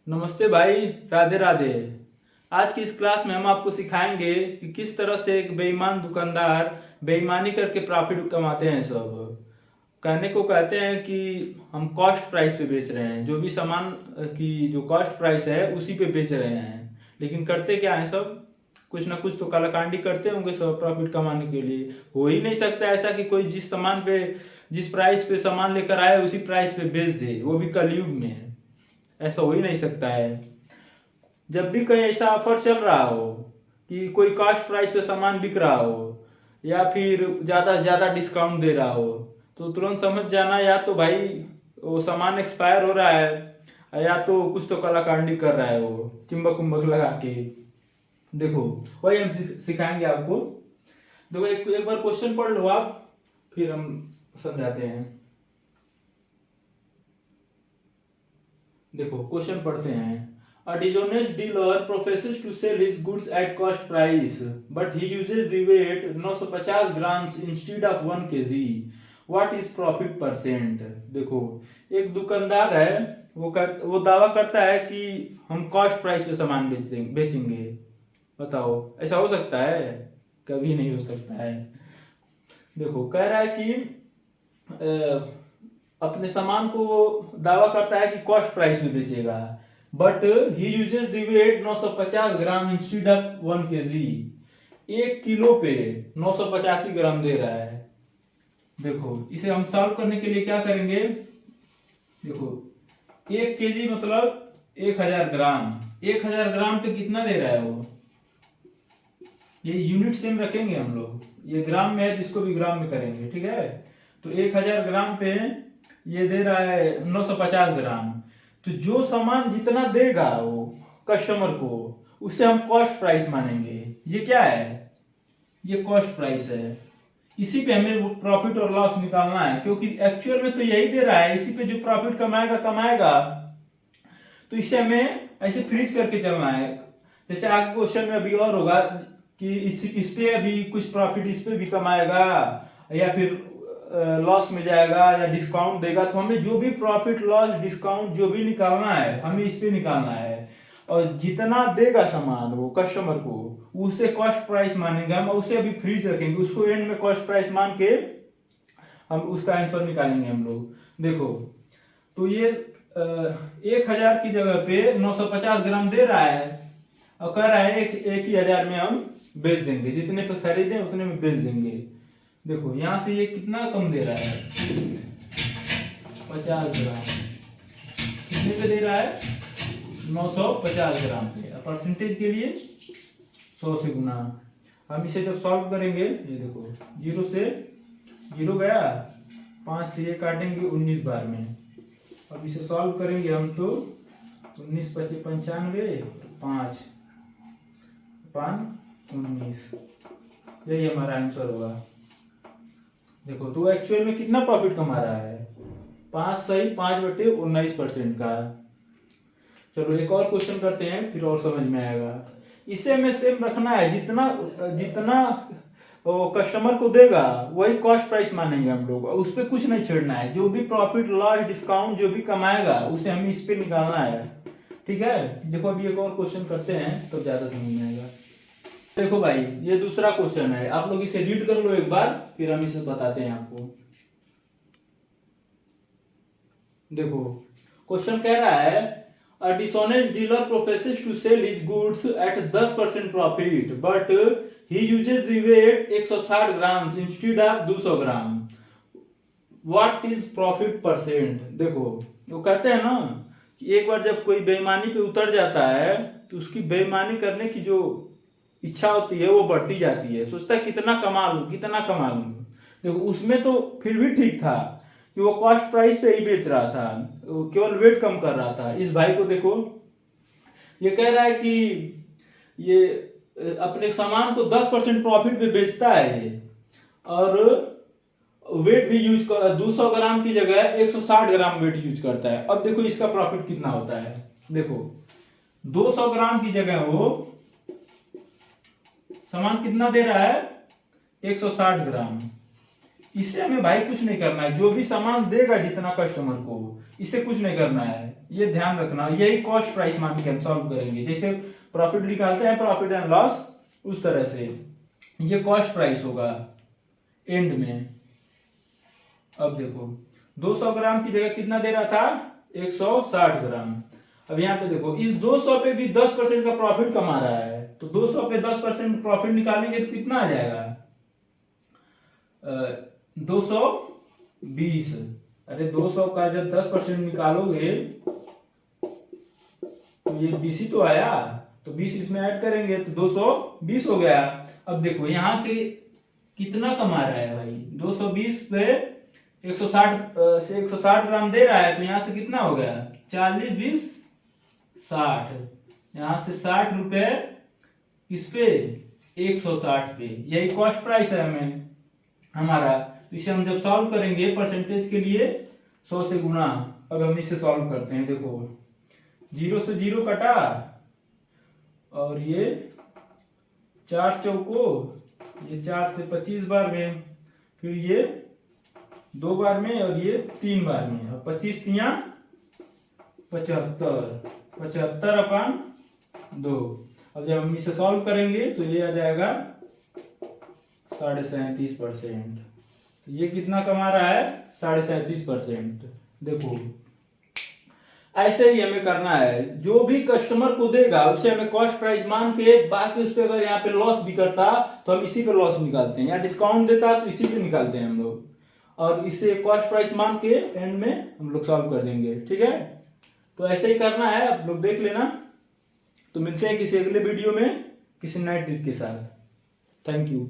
नमस्ते भाई, राधे राधे। आज की इस क्लास में हम आपको सिखाएंगे कि किस तरह से एक बेईमान दुकानदार बेईमानी करके प्रॉफिट कमाते हैं। सब कहने को कहते हैं कि हम कॉस्ट प्राइस पे बेच रहे हैं, जो भी सामान की जो कॉस्ट प्राइस है उसी पे बेच रहे हैं। लेकिन करते क्या है, सब कुछ ना कुछ तो कालाकांडी करते होंगे सब प्रॉफिट कमाने के लिए। हो ही नहीं सकता ऐसा कि कोई जिस प्राइस पे सामान लेकर आए उसी प्राइस पे बेच दे, वो भी कलयुग में। ऐसा हो ही नहीं सकता है। जब भी कहीं ऐसा ऑफर चल रहा हो कि कोई कॉस्ट प्राइस पे सामान बिक रहा हो या फिर ज़्यादा से ज़्यादा डिस्काउंट दे रहा हो, तो तुरंत समझ जाना या तो भाई वो सामान एक्सपायर हो रहा है या तो कुछ तो कलाकांडी कर रहा है, वो चिंबक उम्बक लगा के। देखो, वही हम सिखाएंगे आपको। देखो, एक बार क्वेश्चन पढ़ लो आप, फिर हम समझाते हैं। देखो, क्वेश्चन पढ़ते हैं। A dishonest dealer professes to sell his goods at cost price, but he uses the weight 950 grams instead of 1 kg. What is profit percent? देखो, एक दुकानदार है, वो दावा करता है कि हम कॉस्ट प्राइस पे सामान बेचेंगे। बताओ, ऐसा हो सकता है? कभी नहीं हो सकता है। देखो, कह रहा है कि अपने सामान को वो दावा करता है कि कॉस्ट प्राइस में बेचेगा, but he uses the weight 950 gram instead of 1 kg। 1 kilo पे 985 ग्राम दे रहा है। देखो, इसे हम सॉल्व करने के लिए क्या करेंगे। देखो, 1 kg मतलब 1000 ग्राम। 1000 ग्राम पे कितना दे रहा है वो, ये यूनिट सेम रखेंगे हम लोग। ये ग्राम में है तो इसको भी ग्राम में करेंगे, ठीक है। तो 1000 ग्राम पे ये दे रहा है 950 ग्राम। तो जो सामान जितना देगा वो कस्टमर को, उससे हम कॉस्ट प्राइस मानेंगे। ये क्या है, ये कॉस्ट प्राइस है। इसी पे हमें प्रॉफिट और लॉस निकालना है, क्योंकि एक्चुअल में तो यही दे रहा है। इसी पे जो प्रॉफिट कमाएगा। तो इसे हमें ऐसे फ्रीज करके चलना है। जैसे आगे क्वेश्चन में अभी और होगा कि इस पे अभी कुछ प्रॉफिट इस पे भी कमाएगा या फिर लॉस में जाएगा या डिस्काउंट देगा। तो हमें जो भी प्रॉफिट लॉस डिस्काउंट जो भी निकालना है, हमें इस पे निकालना है। और जितना देगा सामान वो कस्टमर को, उसे कॉस्ट प्राइस मानेंगे हम, उसे अभी फ्रीज रखेंगे। उसको एंड में कॉस्ट प्राइस मान के हम उसका आंसर निकालेंगे हम लोग। देखो, तो ये 1000 की जगह पे 950 ग्राम दे रहा है और कह रहा है एक ही हजार में हम बेच देंगे। जितने पे खरीदे उतने में बेच देंगे। देखो, यहां से ये कितना कम दे रहा है, 50 ग्राम। कितने पे दे रहा है, 950 ग्राम पे। परसेंटेज के लिए 100 से गुना। हम इसे जब सॉल्व करेंगे, ये देखो, 0 से 0 गया, 5 से ये काटेंगे 19 बार में। अब इसे सॉल्व करेंगे हम तो 19 25 95, 5 19, यही हमारा आंसर होगा। देखो, तो एक्चुअल में कितना प्रॉफिट कमा रहा है, 5 सही 5/19% का। चलो, एक और क्वेश्चन करते हैं, फिर और समझ में आएगा। इसे हमें सेम रखना है। जितना जितना कस्टमर को देगा वही कॉस्ट प्राइस मानेंगे हम लोग। उस पर कुछ नहीं छेड़ना है। जो भी प्रॉफिट लॉस डिस्काउंट जो भी कमाएगा उसे हमें इस पे निकालना है, ठीक है। देखो, अभी एक और क्वेश्चन करते हैं तो ज्यादा समझ में आएगा। देखो भाई, ये दूसरा क्वेश्चन है। आप लोग इसे रीड कर लो एक बार, फिर हम इसे बताते हैं आपको। देखो, क्वेश्चन कह रहा है, A dishonest dealer professes to sell his goods at 10% profit, but he uses the weight 160 grams instead of 200 gram. What is profit percent? देखो, वो कहते हैं ना कि एक बार जब कोई बेईमानी पे उतर जाता है तो उसकी बेईमानी करने की जो इच्छा होती है वो बढ़ती जाती है। सोचता है कितना कमा लूं, कितना कमा लूं। देखो, उसमें तो फिर भी ठीक था कि वो कॉस्ट प्राइस पे ही बेच रहा था, केवल वेट कम कर रहा था। इस भाई को देखो, ये कह रहा है कि ये अपने सामान को 10% प्रॉफिट पे बेचता है और वेट भी यूज कर 200 ग्राम की जगह 160 ग्राम वेट यूज करता है। अब देखो इसका प्रॉफिट कितना होता है। देखो, 200 ग्राम की जगह वो सामान कितना दे रहा है, 160 ग्राम। इससे हमें भाई कुछ नहीं करना है। जो भी सामान देगा जितना कस्टमर को, इसे कुछ नहीं करना है। ये ध्यान रखना, यही कॉस्ट प्राइस मान के हम सॉल्व करेंगे। जैसे प्रॉफिट निकालते हैं, प्रॉफिट एंड लॉस, उस तरह से ये कॉस्ट प्राइस होगा एंड में। अब देखो 200 ग्राम की जगह कितना दे रहा था, 160 ग्राम। अब यहाँ पे देखो इस 200 पे भी 10% का प्रॉफिट कमा रहा है, तो 200 पे 10% प्रॉफिट निकालेंगे तो कितना आ जाएगा, 220। अरे 200 का जब 10% निकालोगे तो ये 20 ही तो आया, तो 20 इसमें ऐड करेंगे तो 220 हो गया। अब देखो यहां से कितना कमा रहा है भाई, 220 पे 160 ग्राम दे रहा है, तो यहां से कितना हो गया, 40 20 60, यहां से 60 रुपए किस पे, 160 पे। यही कॉस्ट प्राइस है हमें हमारा। तो इसे हम जब सॉल्व करेंगे परसेंटेज के लिए 100 से गुना। अब हम इसे सॉल्व करते हैं। देखो 0 से 0 कटा, और ये 4 चौको, ये 4 से 25 बार में, फिर ये 2 बार में, और ये 3 बार में, और 25 तिया 75, 75/2। अब जब हम इसे सॉल्व करेंगे तो ये आ जाएगा 37.5%। तो ये कितना कमा रहा है, 37.5%। देखो ऐसे ही हमें करना है, जो भी कस्टमर को देगा उसे हमें कॉस्ट प्राइस मान के, बाकी उस पे अगर यहाँ पे लॉस भी करता तो हम इसी पे लॉस निकालते हैं, या डिस्काउंट देता तो इसी पे निकालते हैं हम लोग, और इसे कॉस्ट प्राइस मान के एंड में हम लोग सॉल्व कर देंगे। ठीक है, तो ऐसे ही करना है, आप लोग देख लेना। तो मिलते हैं किसी अगले वीडियो में किसी नए ट्रिक के साथ। Thank you.